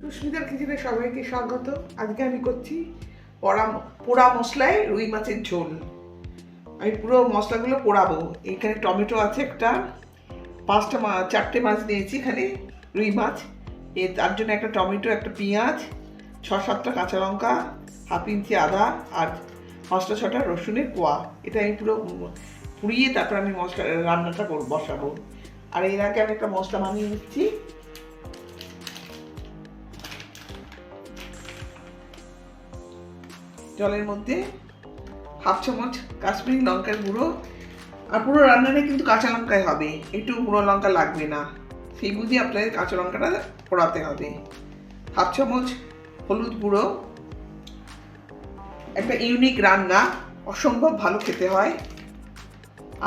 সুস্মিতার কিচেনে সবাইকে স্বাগত। আজকে আমি করছি পোড়া মশলায় রুই মাছের ঝোল। আমি পুরো মশলাগুলো পোড়াবো। এখানে টমেটো আছে একটা, 4টে মাছ নিয়েছি এখানে, রুই মাছ। তার জন্য একটা টমেটো, একটা পেঁয়াজ, 6-7টা কাঁচা লঙ্কা, হাফ ইঞ্চি আদা আর 5-6টা রসুনের কোয়া। এটা আমি পুরো পুড়িয়ে তারপর আমি রান্নাটা বসাবো। আর এর আগে আমি একটা মশলা বানিয়ে নিচ্ছি। জলের মধ্যে হাফ চামচ কাশ্মীরি লঙ্কার গুঁড়ো, আর পুরো রান্নাটা কিন্তু কাঁচা লঙ্কায় হবে, একটু গুঁড়ো লঙ্কা লাগবে না, সেই বুঝে আপনাদের কাঁচা লঙ্কাটা পোড়াতে হবে। হাফ চামচ হলুদ গুঁড়ো, একটা ইউনিক রান্না, অসম্ভব ভালো খেতে হয়।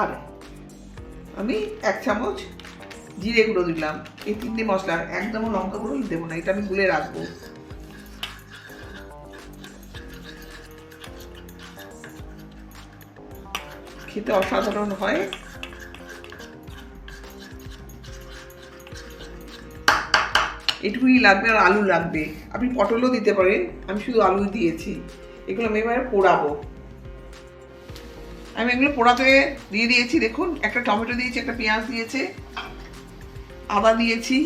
আর আমি 1 চামচ জিরে গুঁড়ো দিলাম। এই 3টে মশলা, একদম লঙ্কা গুঁড়ো দেবো না, এটা আমি গুলে রাখবো। খেতে অসাধারণ হয়। এটুকুই লাগবে, আর আলু লাগবে, আপনি পটলও দিতে পারেন, আমি শুধু আলু দিয়েছি। এগুলো আমি এবার পোড়াবো। আমি এগুলো পোড়াতে দিয়ে দিয়েছি। দেখুন, একটা টমেটো দিয়েছি, একটা পেঁয়াজ দিয়েছে, আদা দিয়েছি।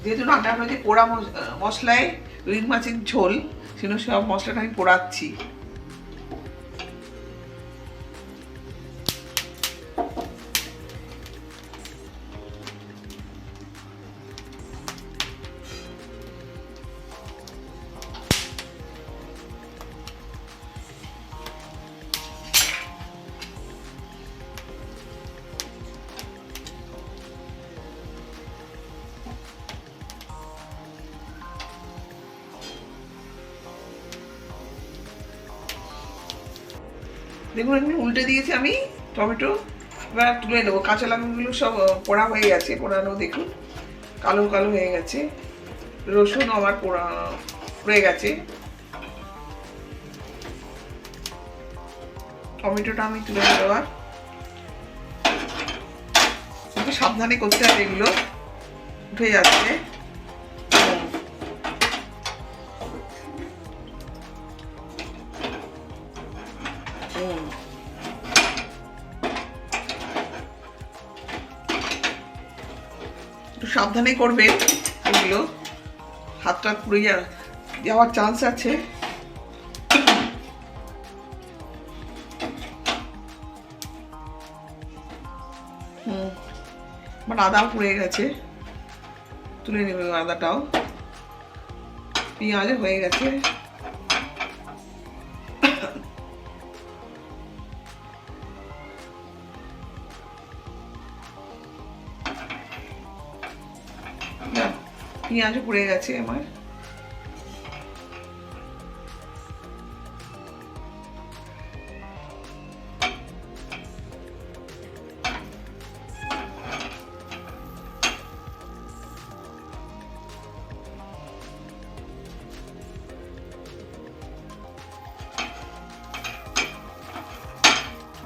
যেহেতু রান্না হয়েছে পোড়া মশলায় রুই মাছের ঝোল, সেজন্য সব মশলাটা আমি পোড়াচ্ছি। দেখুন, এগুলো উল্টে দিয়েছি আমি টমেটো। এবার তুলে নেবো। কাঁচা লঙ্কাগুলো সব পোড়া হয়ে গেছে, পোড়ানো দেখুন কালো কালো হয়ে গেছে। রসুন আমার পুড়ে গেছে। টমেটোটা আমি তুলে নেবো। এবার একটু সাবধানে করতে হবে, এগুলো উঠে যাচ্ছে। একটু সাবধানে করবেন, এগুলো হাতটা পুড়ে যাওয়ার চান্স আছে। আমার আদাও পুড়ে গেছে, তুলে নেবে আদাটাও। পেঁয়াজও হয়ে গেছে। পেঁয়াজও পুড়ে গেছে আমার।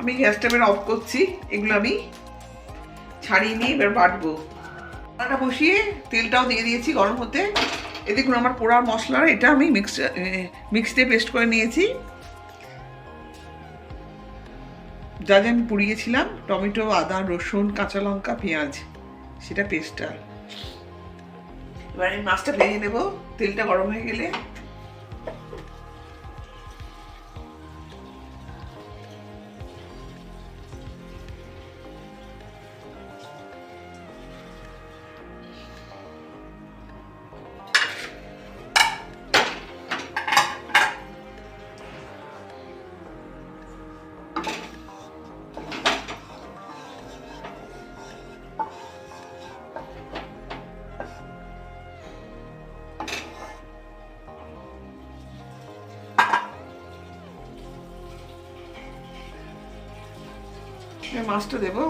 আমি গ্যাসটা এবার অফ করছি। এগুলো আমি ছাড়িয়ে নিয়ে এবার বাটবো। রান্নাটা বসিয়ে তেলটাও দিয়ে দিয়েছি গরম হতে। এ দেখুন, আমার পোড়া মশলা, এটা আমি মিক্সিতে পেস্ট করে নিয়েছি। যা যা আমি পুড়িয়েছিলাম, টমেটো, আদা, রসুন, কাঁচা লঙ্কা, পেঁয়াজ, সেটা পেস্টটা। এবার আমি মাছটা ভেজে নেবো, তেলটা গরম হয়ে গেলে। মাছটা দেবো।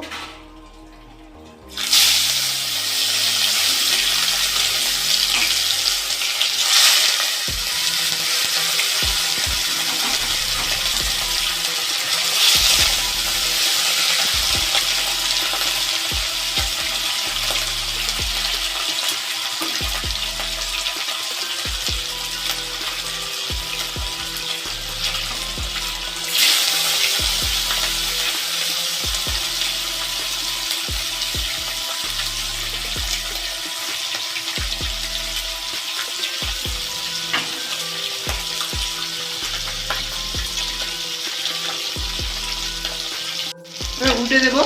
জিরে দেবো,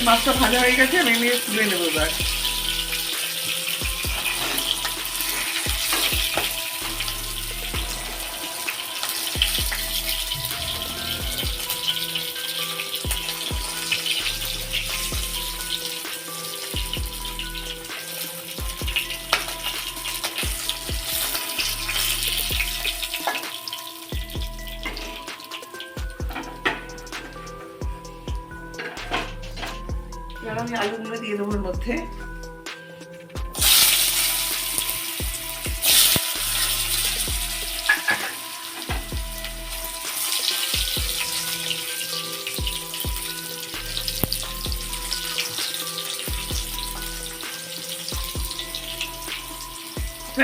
মাছটা ভাজা হয়ে গেছে, আমি নিয়ে তুলে নেবো এবার। এবার আমি আলুগুলো দিয়ে দেবো এর মধ্যে।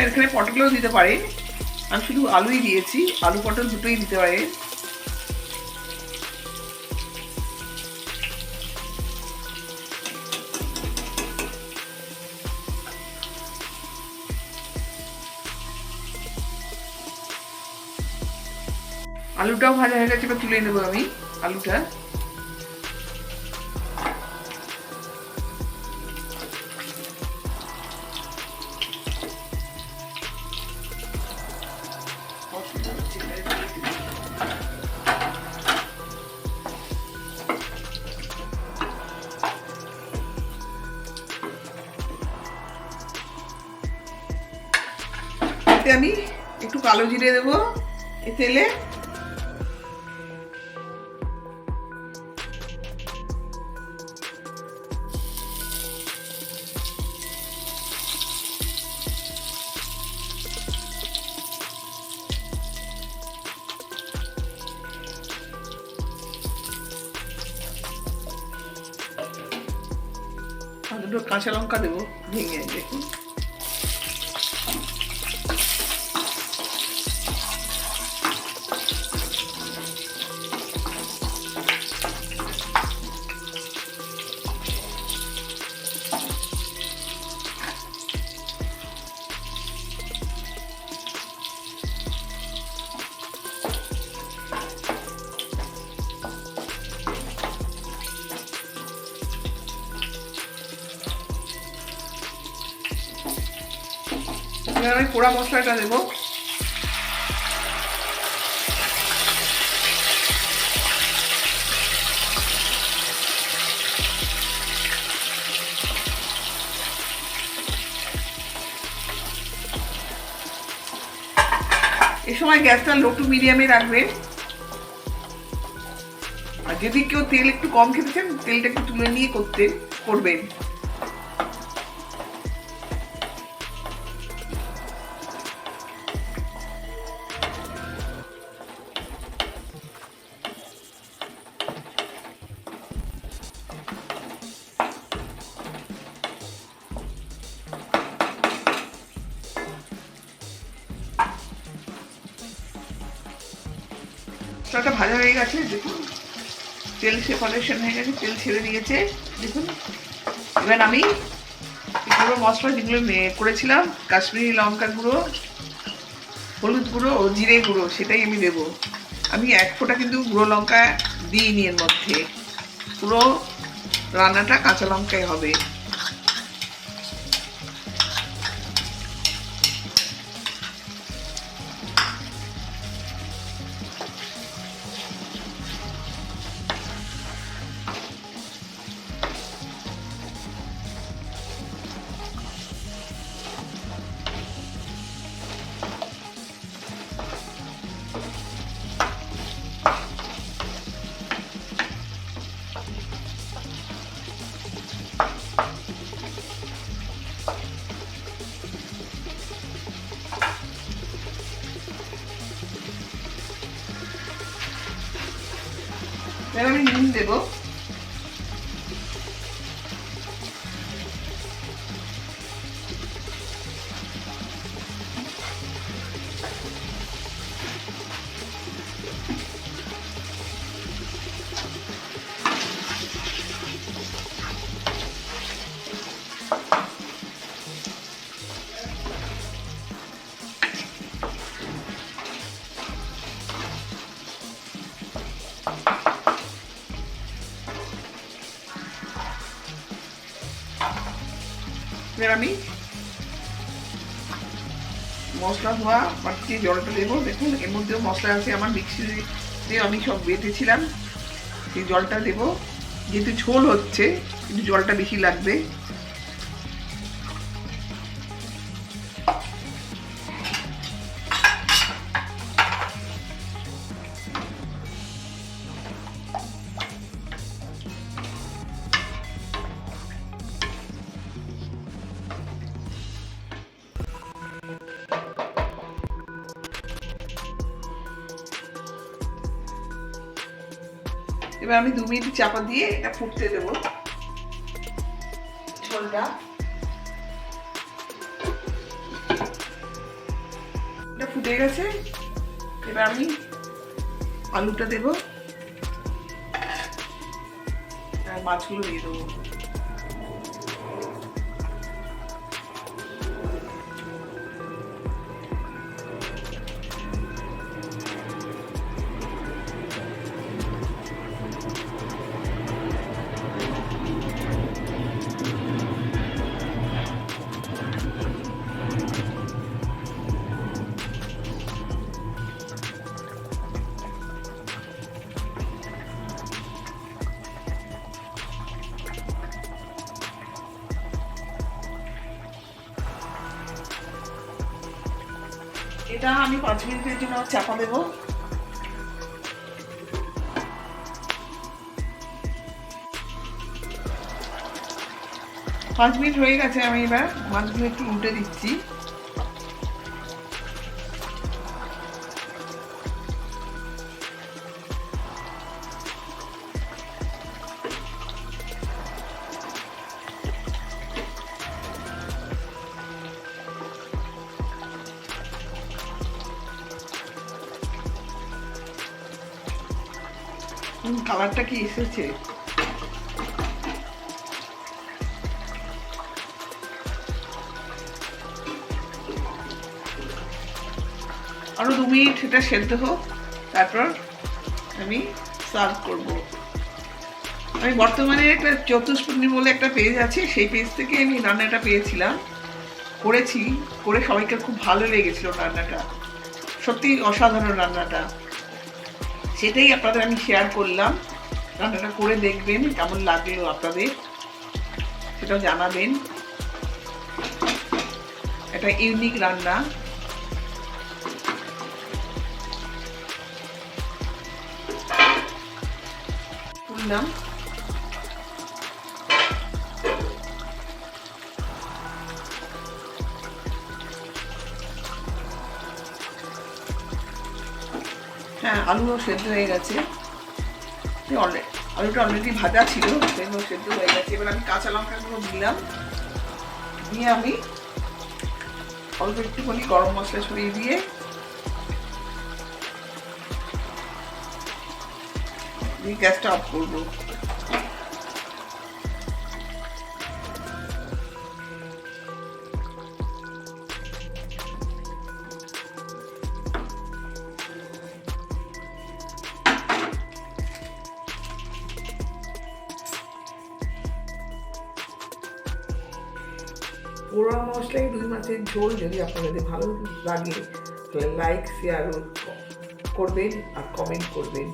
এখানে পটলও দিতে পারেন, আমি শুধু আলুই দিয়েছি, আলু পটল দুটোই দিতে পারেন। আলুটাও ভাজা হয়ে গেছে, এবার তুলে নেবো আমি আলুটা। এতে আমি একটু কালো জিরে দেবো এই তেলে, দুটো কাঁচা লঙ্কা দেবো ভেঙে, দেখুন। এবার আমি পোড়া মশলাটা দেবো। এই সময় গ্যাসটা লো টু মিডিয়ামে রাখবেন। আর যদি কেউ তেল একটু কম খেতে চান, তেলটা একটু তুলে নিয়ে করবেন। মশলাটা ভাজা হয়ে গেছে, দেখুন তেল সেপারেশন হয়ে গেছে, তেল ছেড়ে দিয়েছে, দেখুন। এবার আমি গুঁড়ো মশলা যেগুলো করেছিলাম, কাশ্মীরি লঙ্কার গুঁড়ো, হলুদ গুঁড়ো ও জিরে গুঁড়ো, সেটাই আমি দেবো। আমি এক ফোঁটা কিন্তু গুঁড়ো লঙ্কা দিইনি এর মধ্যে, পুরো রান্নাটা কাঁচা লঙ্কায় হবে। এবার আমি নুন দেবো। এবার আমি মশলা ধোয়া বাটি জলটা দেবো। দেখুন এর মধ্যেও মশলা আছে, আমার মিক্সিতে আমি সব বেটেছিলাম, সেই জলটা দেবো। যেহেতু ঝোল হচ্ছে কিন্তু জলটা বেশি লাগবে। এবার আমি 2 মিনিট চাপা দিয়ে এটা ফুটতে দেবো ঝোলটা। এটা ফুটে গেছে। এবার আমি আলুটা দেবো আর মাছগুলো দিয়ে দেবো। এটা আমি 5 মিনিটের জন্য চাপা দেবো। পাঁচ মিনিট হয়ে গেছে। আমি এবার মাছগুলো একটু উল্টে দিচ্ছি। কালারটা কি এসেছে! আরো 2 মিনিট এটা সেদ্ধ হোক, তারপর আমি সার্ভ করব। আমি বর্তমানে একটা চতুষ্পন্নী বলে একটা পেজ আছে, সেই পেজ থেকে আমি রান্নাটা পেয়েছিলাম, করেছি, করে সবাইকে খুব ভালো লেগেছিল রান্নাটা। সত্যি অসাধারণ রান্নাটা, সেটাই আপনাদের আমি শেয়ার করলাম। রান্নাটা করে দেখবেন কেমন লাগলো আপনাদের, সেটাও জানাবেন। এটা ইউনিক রান্না। তুললাম। হ্যাঁ, আলুও সেদ্ধ হয়ে গেছে। আলুটা অলরেডি ভাজা ছিল, সেগুলো সেদ্ধ হয়ে গেছে। এবার আমি কাঁচা লঙ্কাগুলো দিলাম, দিয়ে আমি অল্প একটুখানি গরম মশলা ছড়িয়ে দিয়ে গ্যাসটা অফ করবো। পোড়া মশলাই রুই মাছের ঝোল যদি আপনাদের ভালো লাগে তাহলে লাইক শেয়ার করবেন আর কমেন্ট করবেন।